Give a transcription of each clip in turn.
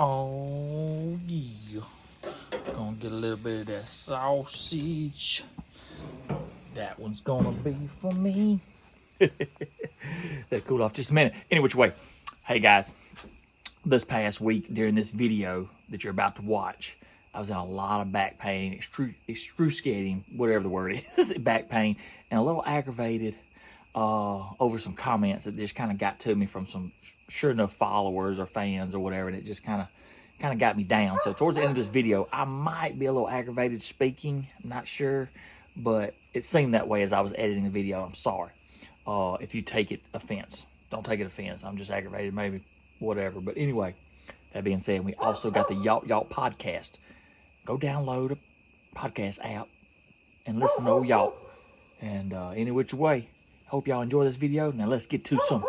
Oh yeah. Gonna get a little bit of that sausage. That one's gonna be for me. That cool off just a minute. Any which way. Hey guys, this past week during this video that you're about to watch, I was in a lot of back pain, excruciating, whatever the word is, back pain, and a little aggravated over some comments that just kind of got to me from some sure enough followers or fans or whatever, and it just kind of got me down. So towards the end of this video, I might be a little aggravated speaking, I'm not sure, but it seemed that way as I was editing the video. I'm sorry if you take it offense. Don't take it offense. I'm just aggravated, maybe, whatever. But anyway, that being said, we also got the Y'all podcast. Go download a podcast app and listen to y'all. And any which way, hope y'all enjoy this video. Now let's get to some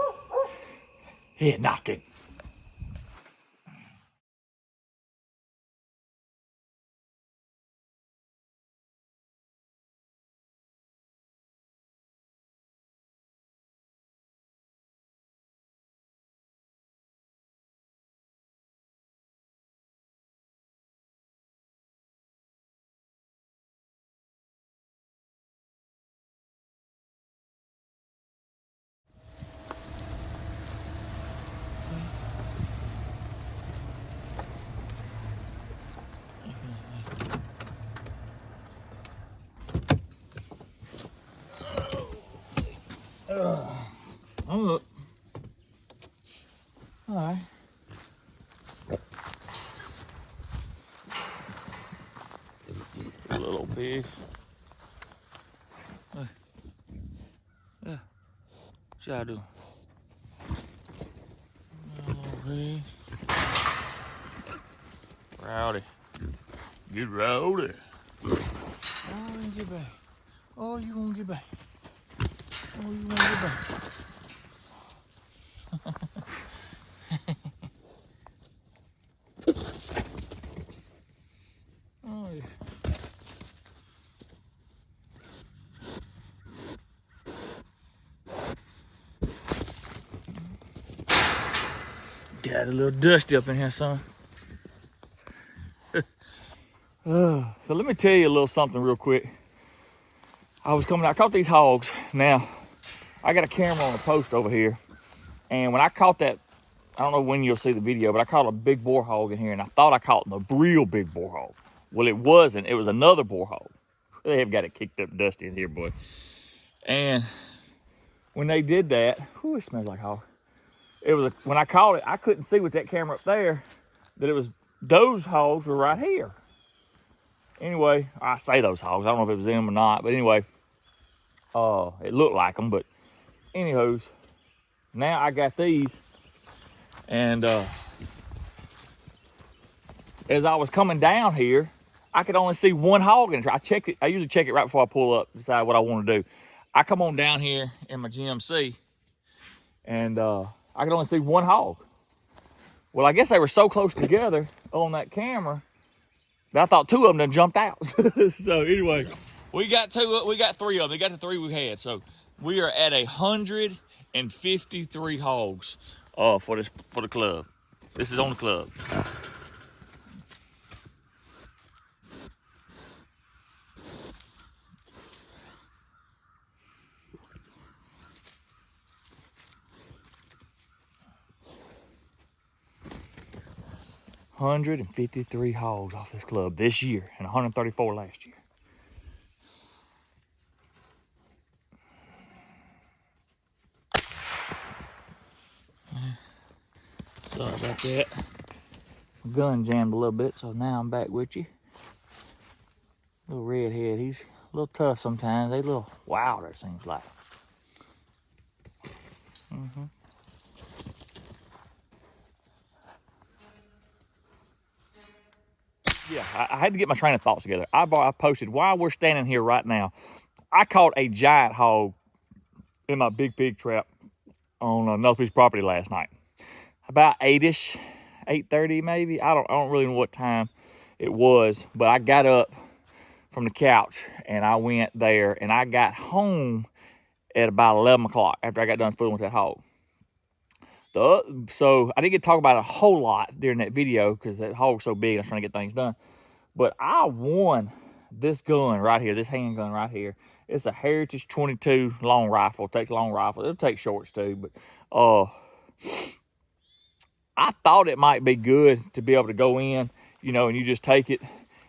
head knocking. Oh, look. All right. Little pig. Hey. Yeah. What y'all doing? Little pig. Rowdy. Get rowdy. Oh, you get back. Oh, you gonna get back. Oh, you gonna get back. Oh, yeah. Got a little dusty up in here, son. So let me tell you a little something real quick. I caught these hogs. Now, I got a camera on a post over here. And when I caught that, I don't know when you'll see the video, but I caught a big boar hog in here, and I thought I caught the real big boar hog. Well, it wasn't. It was another boar hog. They have got it kicked up dusty in here, boy. And when they did that, whew, it smells like hog. When I caught it, I couldn't see with that camera up there that it was, those hogs were right here. Anyway, I say those hogs. I don't know if it was them or not, but anyway, it looked like them. But anywho's, now I got these, and as I was coming down here, I could only see one hog in there. I checked it. I usually check it right before I pull up, decide what I want to do. I come on down here in my GMC, and I could only see one hog. Well, I guess they were so close together on that camera that I thought two of them done jumped out. So anyway, we got three of them. They got the three we had. So we are at 153 hogs for the club. This is on the club. $153 hogs off this club this year, and 134 last year. Sorry about that. My gun jammed a little bit, so now I'm back with you. Little redhead, he's a little tough sometimes. They a little wilder, it seems like. Yeah, I had to get my train of thoughts together. I posted, while we're standing here right now, I caught a giant hog in my big pig trap on another piece of property last night. About 8-ish, 8:30 maybe. I don't really know what time it was, but I got up from the couch and I went there, and I got home at about 11 o'clock after I got done fooling with that hog. So I didn't get to talk about it a whole lot during that video because that hog's so big. I was trying to get things done. But I won this gun right here, this handgun right here. It's a Heritage 22 long rifle. It takes long rifles. It'll take shorts too. But I thought it might be good to be able to go in, you know, and you just take it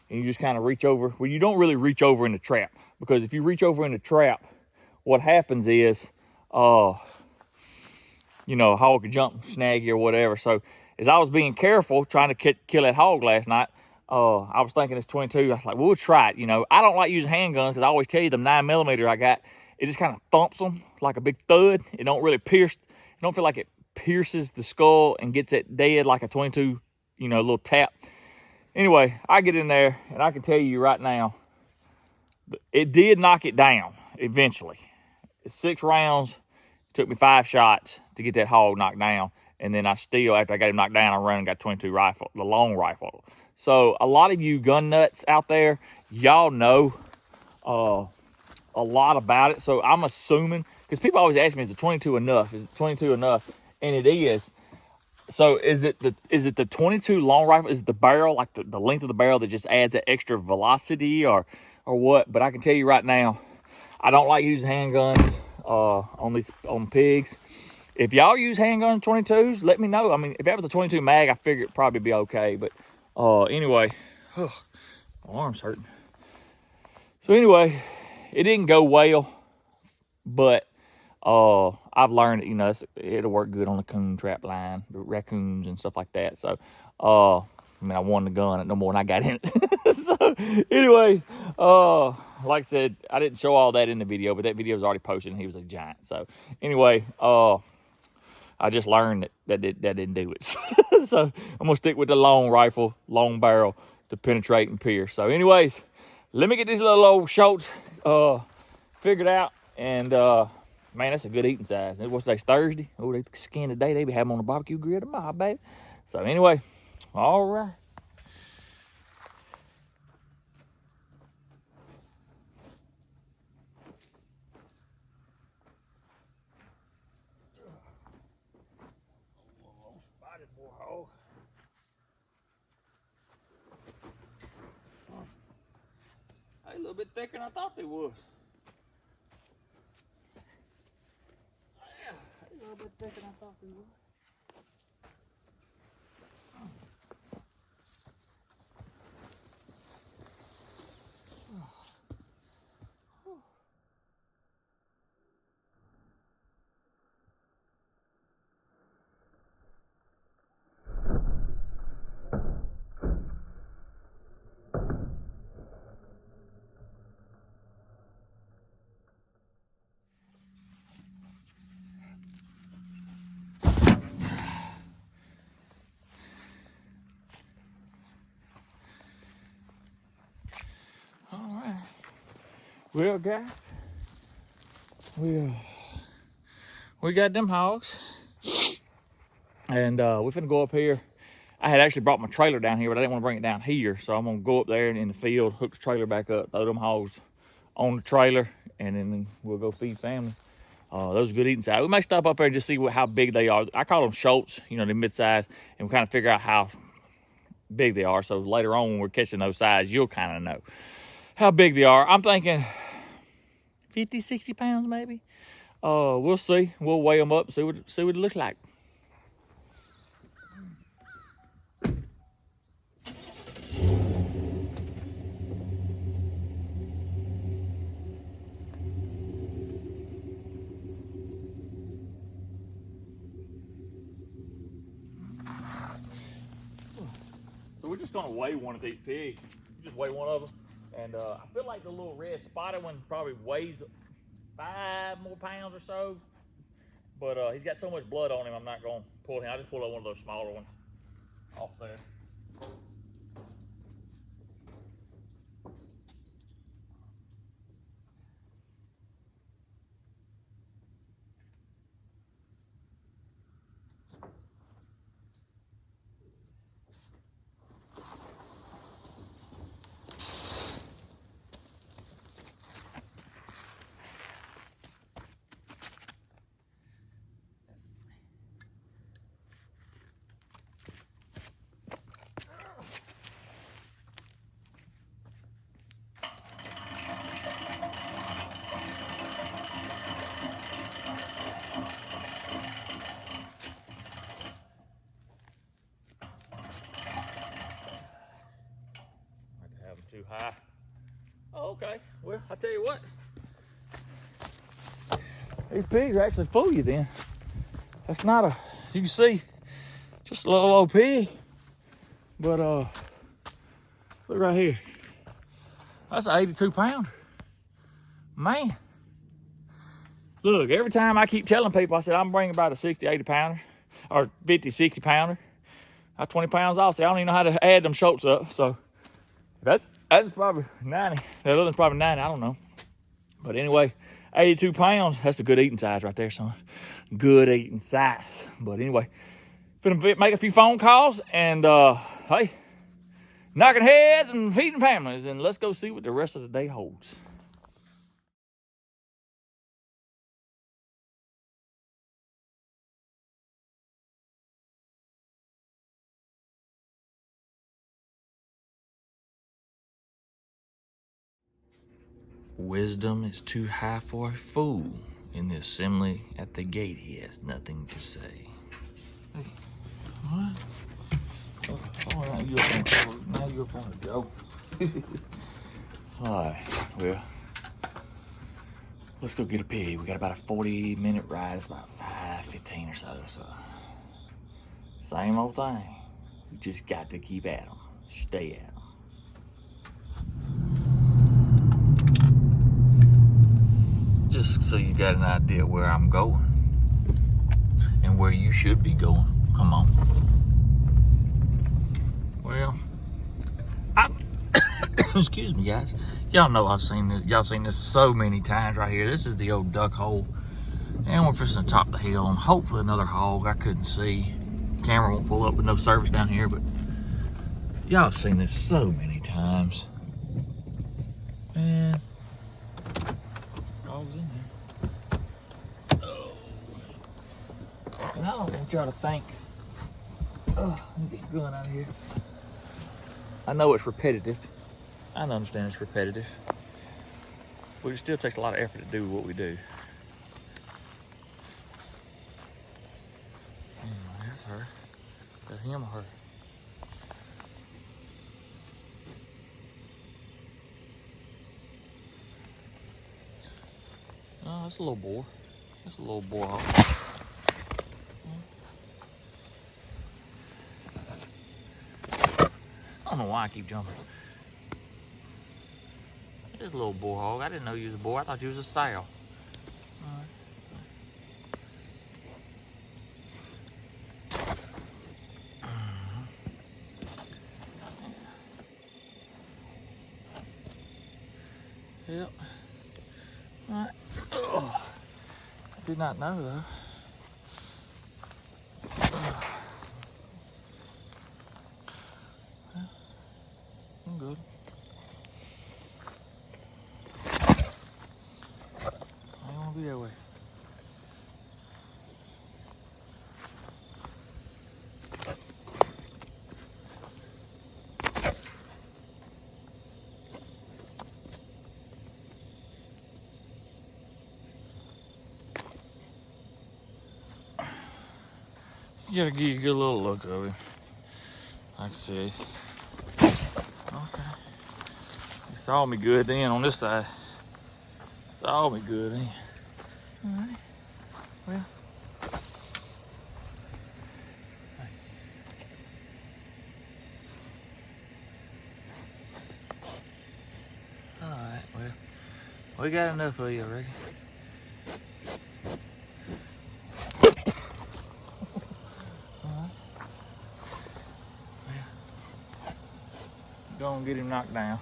and you just kind of reach over. Well, you don't really reach over in the trap, because if you reach over in the trap, what happens is, you know, a hog could jump, snag you or whatever. So as I was being careful trying to kill that hog last night, I was thinking it's 22. I was like, well, we'll try it. You know, I don't like using handguns because I always tell you the 9mm I got, it just kind of thumps them like a big thud. It don't really pierce. It don't feel like it pierces the skull and gets it dead like a 22, you know, little tap. Anyway, I get in there and I can tell you right now, it did knock it down eventually. It's 6 rounds. Took me 5 shots to get that hog knocked down. And then I still, after I got him knocked down, I ran and got 22 rifle, the long rifle. So a lot of you gun nuts out there, y'all know a lot about it. So I'm assuming, because people always ask me, is the 22 enough? Is it 22 enough? And it is. So is it the 22 long rifle? Is it the barrel, like the length of the barrel that just adds that extra velocity or what? But I can tell you right now, I don't like using handguns on pigs. If y'all use handgun 22s, let me know. I mean, if that was a 22 mag, I figure it'd probably be okay. But anyway, my arm's hurting. So anyway, it didn't go well, but I've learned that, you know, it'll work good on the coon trap line, the raccoons and stuff like that. So I mean, I won the gun no more than I got in it. So anyway, like I said, I didn't show all that in the video, but that video was already posted and he was a giant. So anyway, I just learned that didn't do it. So I'm gonna stick with the long rifle, long barrel to penetrate and pierce. So anyways, let me get these little old shorts figured out. And man, that's a good eating size. What's today's Thursday? Oh, they skin today. They be having them on the barbecue grill tomorrow, baby. So anyway, all right. Hey, a little bit thicker than I thought they was. Yeah, a little bit thicker than I thought they was. All right. Well, guys, we got them hogs, and we're finna go up here. I had actually brought my trailer down here, but I didn't want to bring it down here, so I'm gonna go up there in the field, hook the trailer back up, throw them hogs on the trailer, and then we'll go feed family. Those are good eating size. We may stop up there and just see how big they are. I call them Schultz, you know, they're mid-size, and we kind of figure out how big they are. So later on when we're catching those sizes, you'll kind of know how big they are. I'm thinking 50, 60 pounds maybe. We'll see. We'll weigh them up, see what it looks like. So we're just gonna weigh one of these pigs. Just weigh one of them. And I feel like the little red spotted one probably weighs 5 more pounds or so. But he's got so much blood on him, I'm not gonna pull him. I'll just pull out one of those smaller ones off there. Okay, well, I tell you what. These pigs actually fool you then. That's not as you can see, just a little old pig. But look right here. That's an 82 pounder. Man. Look, every time I keep telling people, I said, I'm bringing about a 60, 80 pounder, or 50, 60 pounder. I'm 20 pounds off. See, I don't even know how to add them Schultz up. So that's probably 90. The other one's probably 90, I don't know. But anyway, 82 pounds, that's a good eating size right there, son. Good eating size. But anyway, gonna make a few phone calls and hey, knocking heads and feeding families, and let's go see what the rest of the day holds. Wisdom is too high for a fool. In the assembly at the gate, he has nothing to say. Hey, what? Oh, now you're up on the go. All right, well, let's go get a pig. We got about a 40-minute ride. It's about 5:15 or so. So, same old thing. We just got to keep at them. Stay at them. Just so you got an idea where I'm going and where you should be going. Come on. Well, excuse me, guys. Y'all know I've seen this. Y'all seen this so many times right here. This is the old duck hole, and we're fixing to top the hill, and hopefully another hog. I couldn't see. Camera won't pull up with no service down here, but y'all have seen this so many times. Man, dogs in there. Oh. And I don't want y'all to think. Oh, let me get the gun out of here. I know it's repetitive. I understand it's repetitive. But it still takes a lot of effort to do what we do. Anyway, that's her. Is that him or her? Oh, that's a little boar. That's a little boar hog. I don't know why I keep jumping. It's a little boar hog. I didn't know you was a boar. I thought you was a sow. Yep. All right. I did not know though. I'm good. I ain't gonna be that way. You gotta give you a good little look of him. I can see. Okay. He saw me good then on this side. Saw me good then. Alright. Well. Alright, well. We got enough of you, I reckon. Go and get him knocked down.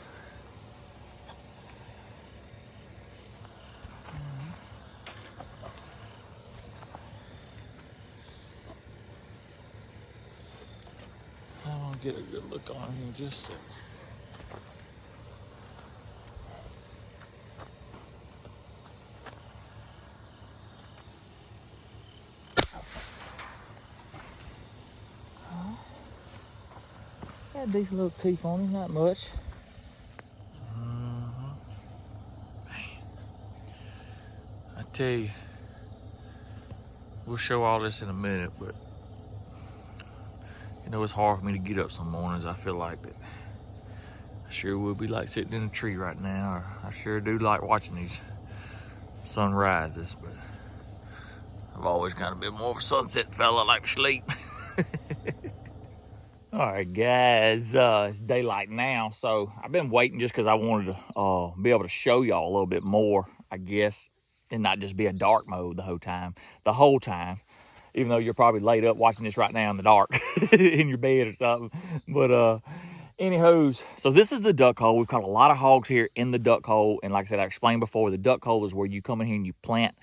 I'm gonna get a good look on him just a second. Got decent little teeth on him, not much. Man, I tell you, we'll show all this in a minute, but you know it's hard for me to get up some mornings. I feel like that Sure would be like sitting in a tree right now. Or I sure do like watching these sunrises, but I've always kind of been more of a sunset fella. I like to sleep. All right, guys, it's daylight now, so I've been waiting just because I wanted to be able to show y'all a little bit more, I guess, and not just be a dark mode the whole time, even though you're probably laid up watching this right now in the dark in your bed or something. But anywho's, so this is the duck hole. We've caught a lot of hogs here in the duck hole, and like I said, I explained before, the duck hole is where you come in here and you plant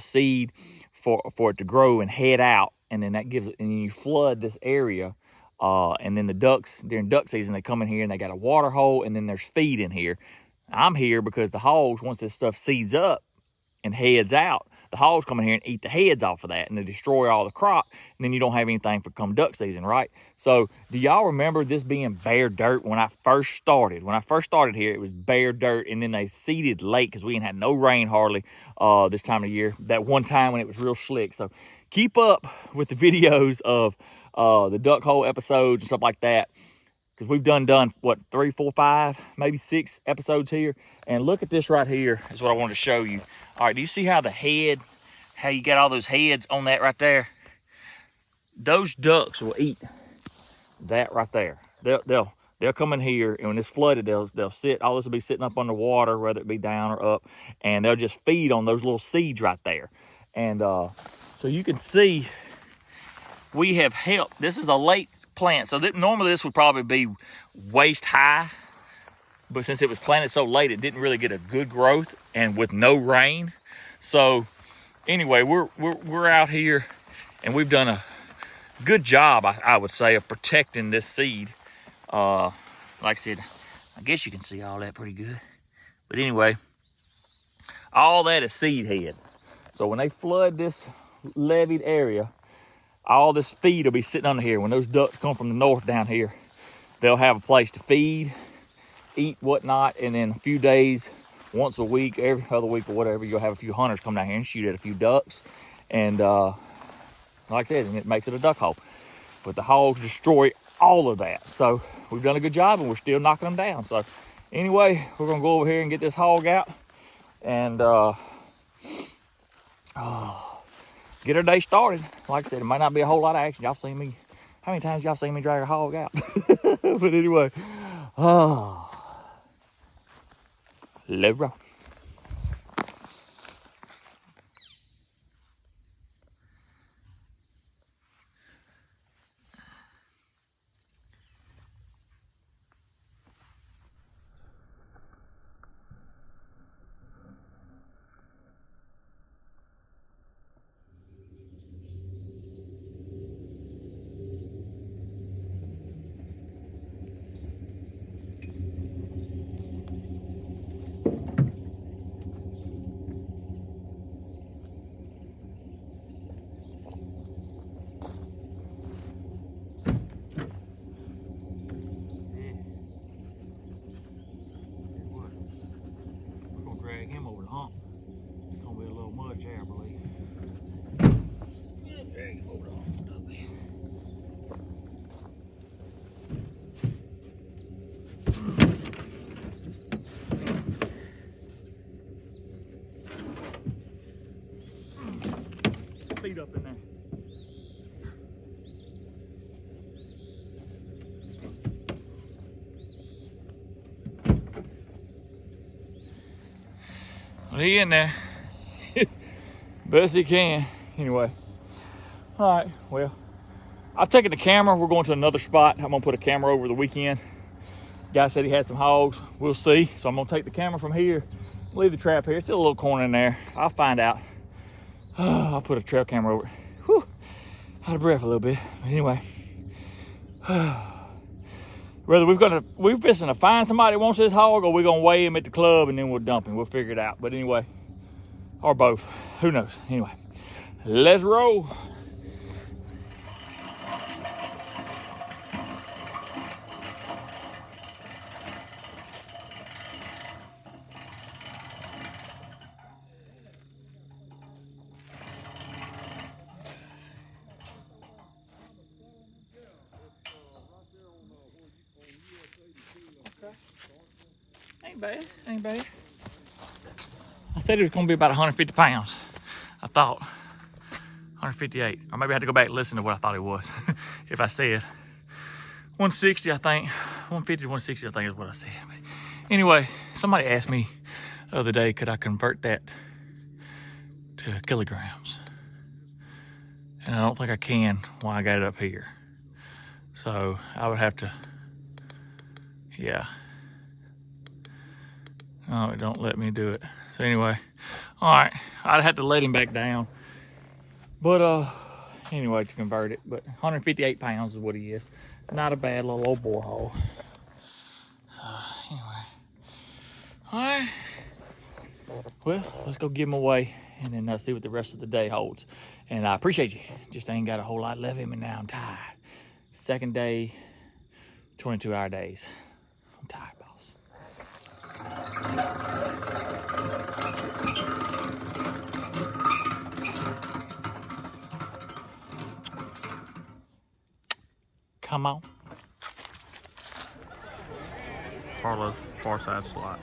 seed for it to grow and head out, and then that gives it, and you flood this area. And then the ducks, during duck season, they come in here and they got a water hole, and then there's feed in here. I'm here because the hogs, once this stuff seeds up and heads out, the hogs come in here and eat the heads off of that, and they destroy all the crop, and then you don't have anything for come duck season, right? So do y'all remember this being bare dirt when I first started? When I first started here, it was bare dirt, and then they seeded late because we ain't had no rain hardly this time of year. That one time when it was real slick. So keep up with the videos of the duck hole episodes and stuff like that, because we've done what, 3, 4, 5, maybe 6 episodes here. And look at this right here is what I wanted to show you. All right, do you see how how you got all those heads on that right there? Those ducks will eat that right there. They'll come in here, and when it's flooded, they'll sit. All this will be sitting up underwater, whether it be down or up, and they'll just feed on those little seeds right there. And so you can see, we have helped. This is a late plant, so normally this would probably be waist high, but since it was planted so late, it didn't really get a good growth, and with no rain. So anyway, we're out here, and we've done a good job, I would say, of protecting this seed. Like I said, I guess you can see all that pretty good. But anyway, all that is seed head. So when they flood this levied area, all this feed will be sitting under here. When those ducks come from the north down here, they'll have a place to feed, eat, whatnot, and then a few days, once a week, every other week or whatever, you'll have a few hunters come down here and shoot at a few ducks. And like I said, and it makes it a duck hole. But the hogs destroy all of that. So we've done a good job, and we're still knocking them down. So anyway, we're gonna go over here and get this hog out and get our day started. Like I said, it might not be a whole lot of action. Y'all seen me, how many times y'all seen me drag a hog out? But anyway, let's roll. Drag him over the hump. It's gonna be a little much there, I believe. Drag him over the hump. Feet up in there. Well, he in there. Best he can. Anyway. All right, well, I've taken the camera. We're going to another spot. I'm gonna put a camera over the weekend. Guy said he had some hogs. We'll see. So I'm gonna take the camera from here, leave the trap here. Still a little corner in there. I'll find out. I'll put a trail camera over. Whew, out of breath a little bit. But anyway, whether we're fixing to find somebody that wants this hog, or we're gonna weigh him at the club and then we'll dump him. We'll figure it out. But anyway, or both. Who knows? Anyway, let's roll. Okay. ain't bad. Ain't bad. I said it was gonna be about 150 pounds. I thought 158, or maybe I had to go back and listen to what I thought it was. If I said 160, I think 150 to 160, I think is what I said. But anyway, somebody asked me the other day, could I convert that to kilograms? And I don't think I can while I got it up here. So I would have to, yeah. Oh, it don't let me do it. So anyway, all right, I'd have to let him back down. But anyway, to convert it, but 158 pounds is what he is. Not a bad little old borehole. So anyway, all right. Well, let's go give him away and then see what the rest of the day holds. And I appreciate you. Just ain't got a whole lot left in me now. I'm tired. Second day, 22-hour days. I'm tired, boss. Come on. Carlos, far side slot.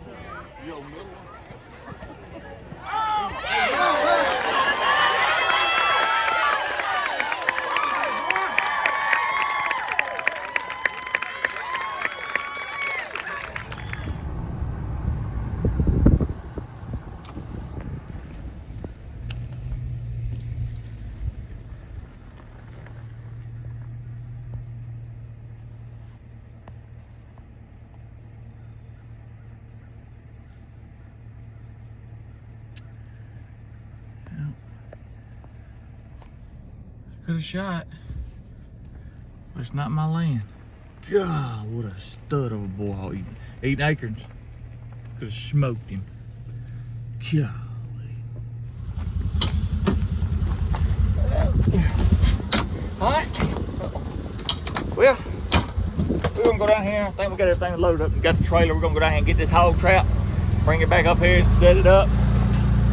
Could have shot, but it's not my land. God, what a stud of a borehole. Eating acorns. Could have smoked him. Golly. All right. Well, we're gonna go down here. I think we got everything loaded up. We got the trailer. We're gonna go down here and get this hog trap, bring it back up here and set it up.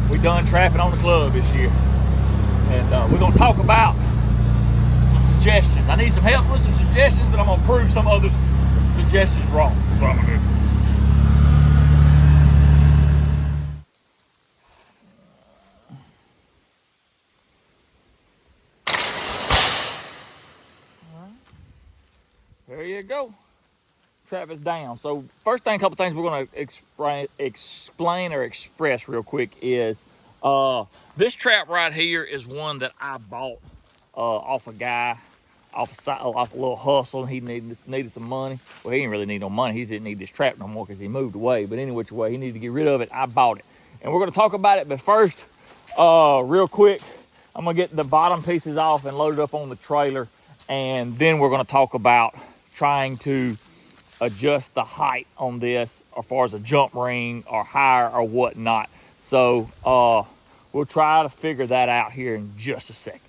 We done trapping on the club this year. And we're gonna talk about suggestions. I need some help with some suggestions, but I'm gonna prove some other suggestions wrong. That's what I'm gonna do. All right. There you go. Trap is down. So first thing, a couple things we're gonna explain or express real quick is this trap right here is one that I bought off a guy. Off a little hustle. He needed some money. Well, he didn't really need no money. He didn't need this trap no more because he moved away. But any which way, he needed to get rid of it. I bought it. And we're going to talk about it. But first, real quick, I'm going to get the bottom pieces off and load it up on the trailer. And then we're going to talk about trying to adjust the height on this as far as a jump ring or higher or whatnot. So we'll try to figure that out here in just a second.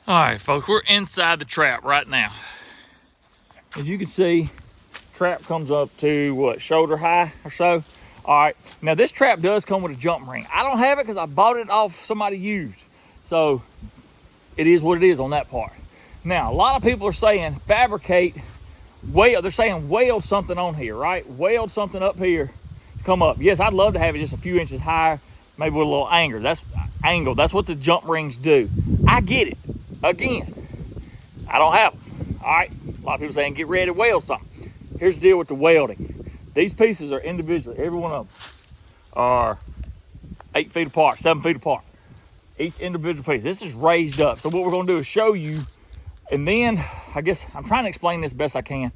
All right, folks, we're inside the trap right now. As you can see, trap comes up to what, shoulder high or so. All right, now this trap does come with a jump ring. I don't have it because I bought it off somebody used. So it is what it is on that part. Now, a lot of people are saying fabricate, they're saying weld something on here, right? Weld something up here to come up. Yes, I'd love to have it just a few inches higher, maybe with a little angle. That's what the jump rings do. I get it. Again, I don't have them. All right, a lot of people saying get ready to weld something. Here's the deal with the welding. These pieces are individually, every one of them are 8 feet apart, 7 feet apart. Each individual piece. This is raised up. So what we're gonna do is show you, and then I guess I'm trying to explain this best I can.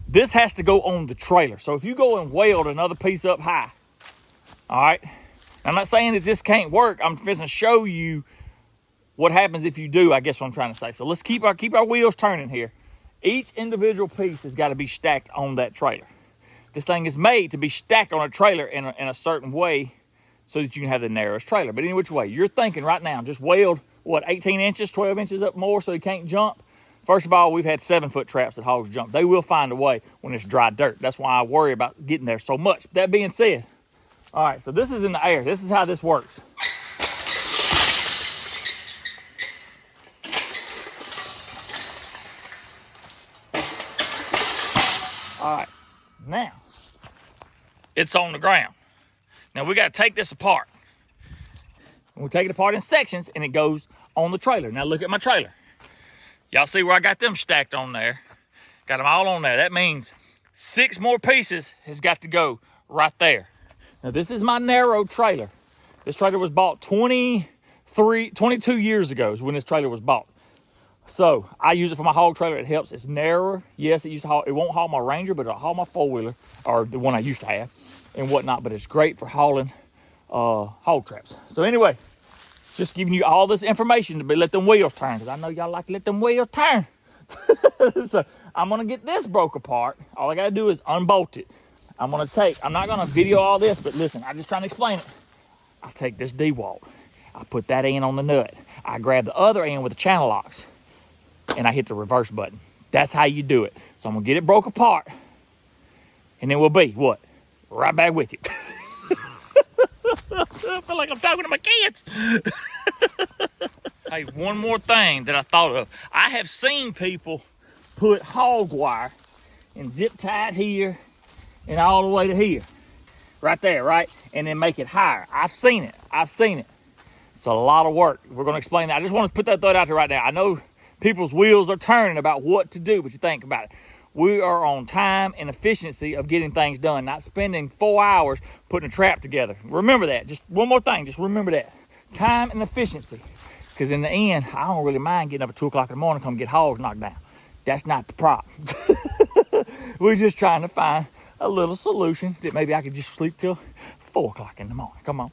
This has to go on the trailer. So if you go and weld another piece up high, all right, I'm not saying that this can't work. I'm just gonna show you what happens if you do, I guess what I'm trying to say. So let's keep our wheels turning here. Each individual piece has got to be stacked on that trailer. This thing is made to be stacked on a trailer in a certain way so that you can have the narrowest trailer. But any which way, you're thinking right now, just weld, what, 18 inches, 12 inches up more so he can't jump? First of all, we've had 7-foot traps that hogs jump. They will find a way when it's dry dirt. That's why I worry about getting there so much. That being said, all right, so this is in the air. This is how this works. All right, now it's on the ground. Now we got to take this apart. We take it apart in sections and it goes on the trailer. Now look at my trailer. Y'all see where I got them stacked on there? Got them all on there. That means 6 more pieces has got to go right there. Now this is my narrow trailer. This trailer was bought 22 years ago is when this trailer was bought. So I use it for my hog trailer. It helps. It's narrower. Yes, it won't haul my Ranger, but it'll haul my 4-wheeler, or the one I used to have, and whatnot. But it's great for hauling hog traps. So anyway, just giving you all this information to let them wheels turn, because I know y'all like to let them wheels turn. So I'm gonna get this broke apart. All I gotta do is unbolt it. I'm not gonna video all this, but listen, I'm just trying to explain it. I take this D-walt, I put that end on the nut, I grab the other end with the channel locks, and I hit the reverse button. That's how you do it. So I'm gonna get it broke apart, and then we'll be, what? Right back with you. I feel like I'm talking to my kids. Hey, one more thing that I thought of. I have seen people put hog wire and zip tie it here and all the way to here. Right there, right? And then make it higher. I've seen it. It's a lot of work. We're gonna explain that. I just want to put that thought out there right now. I know people's wheels are turning about what to do, but you think about it. We are on time and efficiency of getting things done, not spending 4 hours putting a trap together. Remember that. Just one more thing. Just remember that. Time and efficiency. Because in the end, I don't really mind getting up at 2 o'clock in the morning, come get hogs knocked down. That's not the problem. We're just trying to find a little solution that maybe I could just sleep till 4 o'clock in the morning. Come on.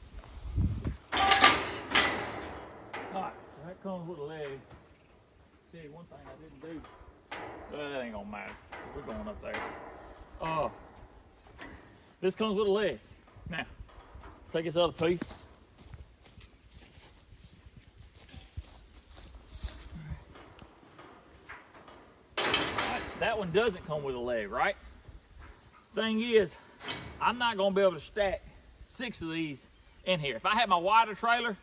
All right, so that comes with a leg. See, one thing I didn't do. Well, that ain't gonna matter. We're going up there. This comes with a leg. Now, take this other piece. Right, that one doesn't come with a leg, right? Thing is, I'm not gonna be able to stack 6 of these in here. If I had my wider trailer,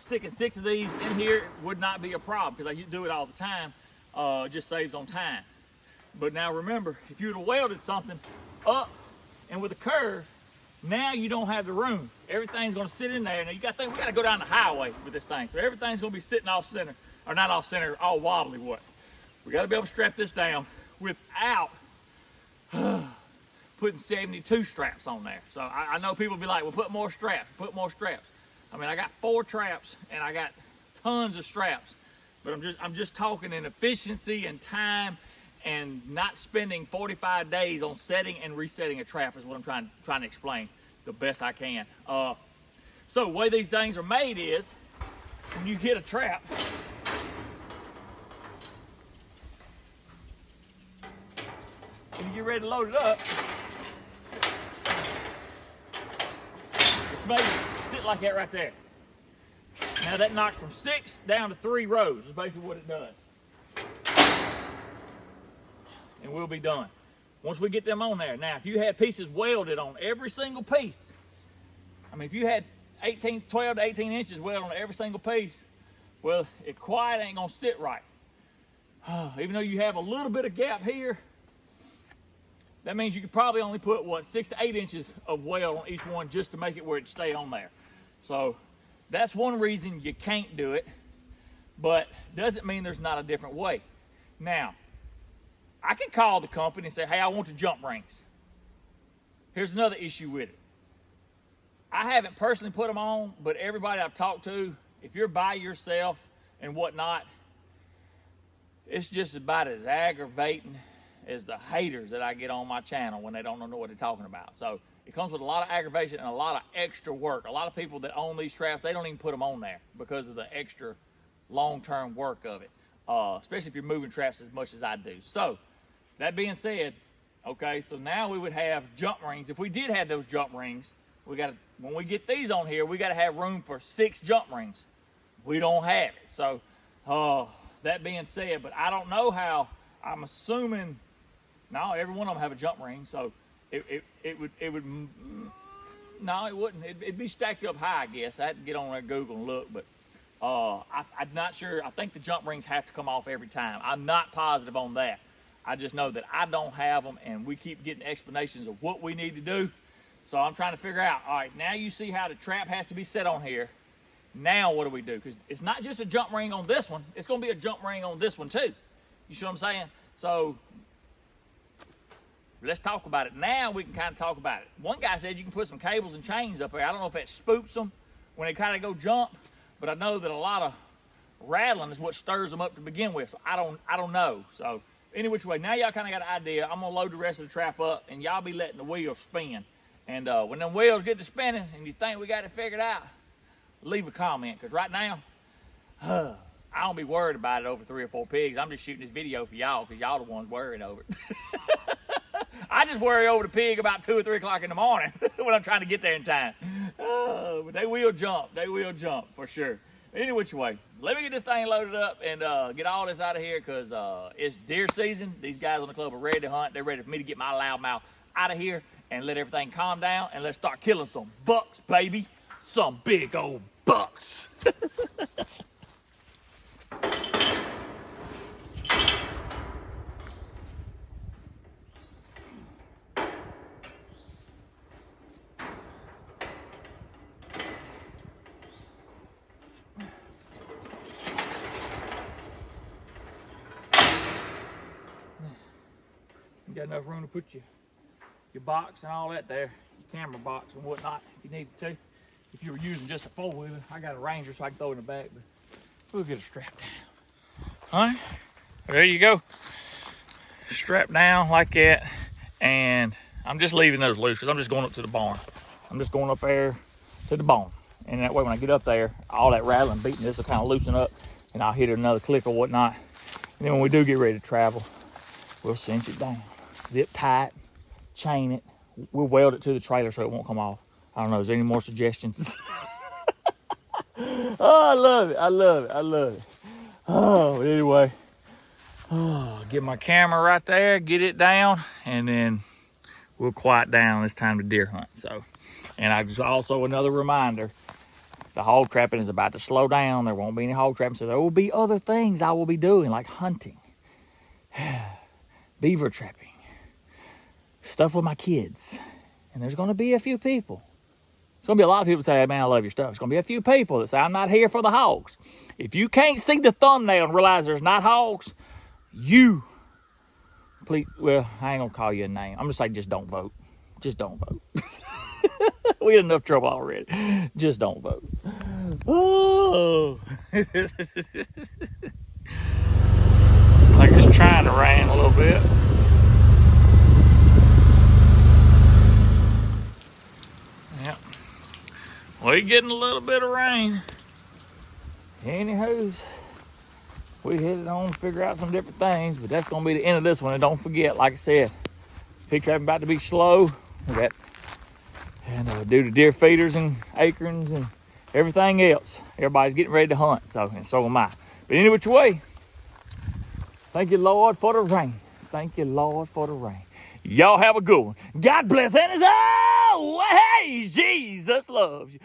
sticking 6 of these in here would not be a problem, because I do it all the time. It just saves on time. But now remember, if you would have welded something up and with a curve, now you don't have the room. Everything's gonna sit in there. Now you gotta think, we gotta go down the highway with this thing. So everything's gonna be sitting off center, or not off center, all wobbly what. We gotta be able to strap this down without putting 72 straps on there. So I know people be like, well, put more straps. I mean, I got 4 traps and I got tons of straps. But I'm just talking in efficiency and time, and not spending 45 days on setting and resetting a trap is what I'm trying to explain the best I can. So the way these things are made is, when you hit a trap, when you get ready to load it up, it's made to sit like that right there. Now that knocks from 6 down to 3 rows is basically what it does. And we'll be done. Once we get them on there. Now, if you had pieces welded on every single piece, I mean, if you had 12 to 18 inches welded on every single piece, well, it quite ain't gonna sit right. Even though you have a little bit of gap here, that means you could probably only put, what, 6 to 8 inches of weld on each one just to make it where it stay on there. So that's one reason you can't do it, but doesn't mean there's not a different way. Now, I can call the company and say, hey, I want the jump rings. Here's another issue with it. I haven't personally put them on, but everybody I've talked to, if you're by yourself and whatnot, it's just about as aggravating as the haters that I get on my channel when they don't know what they're talking about. So it comes with a lot of aggravation and a lot of extra work. A lot of people that own these straps, they don't even put them on there because of the extra long-term work of it, especially if you're moving traps as much as I do. So that being said, okay, so now we would have jump rings. If we did have those jump rings, when we get these on here, we got to have room for 6 jump rings. We don't have it. So that being said, but I don't know how. I'm assuming, no, every one of them have a jump ring, so it would, no, it wouldn't. It'd be stacked up high, I guess. I had to get on there, Google and look, but I'm not sure. I think the jump rings have to come off every time. I'm not positive on that. I just know that I don't have them, and we keep getting explanations of what we need to do. So I'm trying to figure out, all right, now you see how the trap has to be set on here. Now what do we do? Because it's not just a jump ring on this one. It's going to be a jump ring on this one too. You see what I'm saying? So let's talk about it. Now we can kind of talk about it. One guy said you can put some cables and chains up there. I don't know if that spooks them when they kind of go jump, but I know that a lot of rattling is what stirs them up to begin with. So I don't know. So any which way, now y'all kind of got an idea. I'm gonna load the rest of the trap up, and y'all be letting the wheels spin. And when them wheels get to spinning and you think we got it figured out, leave a comment, because right now, I don't be worried about it over 3 or 4 pigs. I'm just shooting this video for y'all, because y'all the ones worrying over it. I just worry over the pig about 2 or 3 o'clock in the morning when I'm trying to get there in time. But they will jump. They will jump for sure. Any which way, let me get this thing loaded up and get all this out of here, because it's deer season. These guys on the club are ready to hunt. They're ready for me to get my loud mouth out of here and let everything calm down, and let's start killing some bucks, baby. Some big old bucks. You got enough room to put your box and all that there, your camera box and whatnot if you need to. If you were using just a 4-wheeler, I got a Ranger so I can throw it in the back, but we'll get it strapped down. All right, there you go. Strapped down like that, and I'm just leaving those loose because I'm just going up to the barn. I'm just going up there to the barn, and that way when I get up there, all that rattling, beating, this will kind of loosen up, and I'll hit it another click or whatnot. And then when we do get ready to travel, we'll cinch it down, zip tight, chain it. We'll weld it to the trailer so it won't come off. I don't know, is there any more suggestions? Oh, I love it, I love it, I love it. Oh, anyway, get my camera right there, get it down, and then we'll quiet down. It's time to deer hunt. So, and I just also another reminder, the hog trapping is about to slow down. There won't be any hog trapping, so there will be other things I will be doing, like hunting, beaver trapping, stuff with my kids. And there's gonna be a few people. There's gonna be a lot of people that say, hey, man, I love your stuff. There's gonna be a few people that say, I'm not here for the hogs. If you can't see the thumbnail and realize there's not hogs, you, please, well, I ain't gonna call you a name. I'm gonna say just don't vote. Just don't vote. We had enough trouble already. Just don't vote. Oh. Like it's trying to rain a little bit. Yep. We're getting a little bit of rain. Anywho's, we headed on to figure out some different things, but that's gonna be the end of this one. And don't forget, like I said, pig trapping about to be slow. We got, and due to deer feeders and acorns and everything else, everybody's getting ready to hunt. So, and so am I. But any which way, thank you, Lord, for the rain. Thank you, Lord, for the rain. Y'all have a good one. God bless, and as always, Jesus loves you.